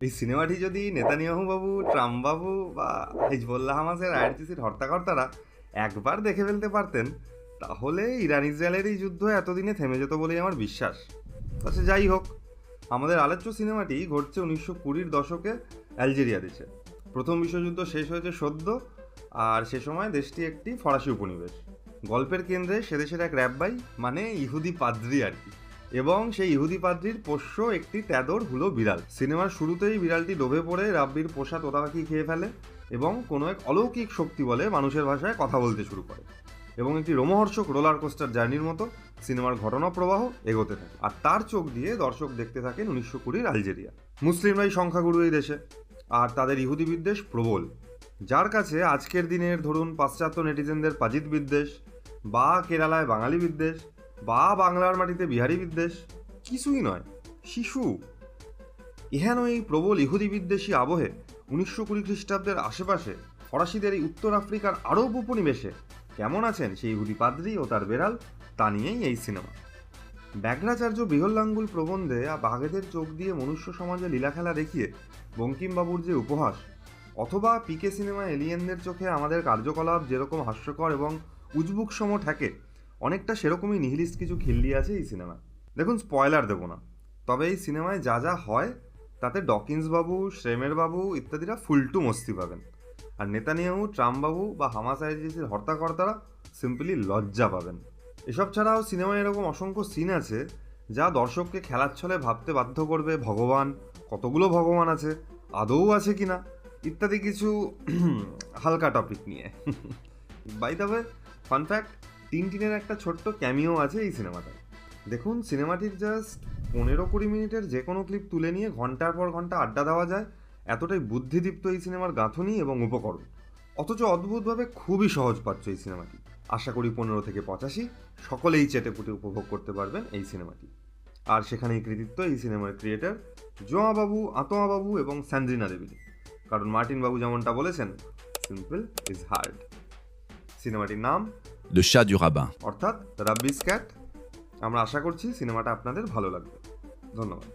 এই সিনেমাটি যদি নেতানিয়াহু বাবু, ট্রাম্প বাবু বা হিজবুল্লাহ হামাসের আইআরজিসির হর্তাকর্তারা একবার দেখে ফেলতে পারতেন, তাহলে ইরান ইসরায়েলের এই যুদ্ধ এতদিনে থেমে যেত বলেই আমার বিশ্বাস। আচ্ছা, যাই হোক, আমাদের আলোচ্য সিনেমাটি ঘটছে 1920-র দশকে অ্যালজেরিয়া দেশে। প্রথম বিশ্বযুদ্ধ শেষ হয়েছে সদ্য, আর সে সময় দেশটি একটি ফরাসি উপনিবেশ। গল্পের কেন্দ্রে সে দেশের এক র্যাব্বাই, মানে ইহুদি পাদ্রি আর কি, এবং সেই ইহুদি পাদ্রির পোষ্য একটি তেদর হুলো বিড়াল। সিনেমার শুরুতেই বিড়ালটি লোভে পড়ে রাব্বির পোষা তোতা পাখি খেয়ে ফেলে এবং কোনো এক অলৌকিক শক্তি বলে মানুষের ভাষায় কথা বলতে শুরু করে, এবং একটি রোমহর্ষক রোলার কোস্টার জার্নির মতো সিনেমার ঘটনা প্রবাহ এগোতে থাকে। আর তার চোখ দিয়ে দর্শক দেখতে থাকেন 1920-র আলজেরিয়া। মুসলিমরাই সংখ্যাগুরু এই দেশে, আর তাদের ইহুদি বিদ্বেষ প্রবল, যার কাছে আজকের দিনের ধরুন পাশ্চাত্য নেটিজেনদের পাজিত বিদ্বেষ, বা কেরালায় বাঙালি বিদ্বেষ, বা বাংলার মাটিতে বিহারি বিদ্বেষ কিছুই নয়, শিশু। ইহেন এই প্রবল ইহুদি বিদ্বেষী আবহে 1920 খ্রিস্টাব্দের আশেপাশে ফরাসিদের এই উত্তর আফ্রিকার আরব উপনিবেশে কেমন আছেন সেই ইহুদি পাদ্রী ও তার বেড়াল, তা নিয়েই এই সিনেমা। ব্যাঘ্রাচার্য বৃহল্লাঙ্গুল প্রবন্ধে বাঘেদের চোখ দিয়ে মনুষ্য সমাজে লীলাখেলা দেখিয়ে বঙ্কিমবাবুর যে উপহাস, অথবা পিকে সিনেমা এলিয়েনদের চোখে আমাদের কার্যকলাপ যেরকম হাস্যকর এবং উজবুকসম ঠেকে, অনেকটা সেরকমই নিহিলিস্ট কিছু খিল্লি আছে এই সিনেমায়। দেখুন, স্পয়লার দেবো না, তবে এই সিনেমায় যা যা হয় তাতে ডকিন্স বাবু, শ্রেমের বাবু ইত্যাদিরা ফুলটু মস্তি পাবেন, আর নেতানিয়াহু, ট্রাম্প বাবু বা হামাস আইআরজিসির হর্তাকর্তারা সিম্পলি লজ্জা পাবেন। এসব ছাড়াও সিনেমায় এরকম অসংখ্য সিন আছে যা দর্শককে খেলার ছলে ভাবতে বাধ্য করবে ভগবান, কতগুলো ভগবান আছে, আদৌ আছে কিনা ইত্যাদি কিছু হালকা টপিক নিয়ে। By the way, fun fact, টিনটিনের একটা ছোট্ট ক্যামিও আছে এই সিনেমাটায়। দেখুন, সিনেমাটির জাস্ট 15-20 মিনিটের যে কোনো ক্লিপ তুলে নিয়ে ঘন্টার পর ঘন্টা আড্ডা দেওয়া যায়, এতটাই বুদ্ধিদীপ্ত এই সিনেমার গাঁথুনি এবং উপকরণ। অথচ অদ্ভুতভাবে খুবই সহজপাচ্য এই সিনেমাটি। আশা করি 15 থেকে 85 সকলেই চেটেপুটে উপভোগ করতে পারবেন এই সিনেমাটি। আর সেখানেই কৃতিত্ব এই সিনেমার ক্রিয়েটার জোয়া বাবু, আতোয়া বাবু এবং স্যান্দ্রিনা দেবীর। কারণ মার্টিন বাবু যেমনটা বলেছেন, সিম্পল ইজ হার্ড। সিনেমাটির নাম Le chat du rabbin. অর্থাৎ রাব্বিস ক্যাট। আমরা আশা করছি সিনেমাটা আপনাদের ভালো লাগবে। ধন্যবাদ।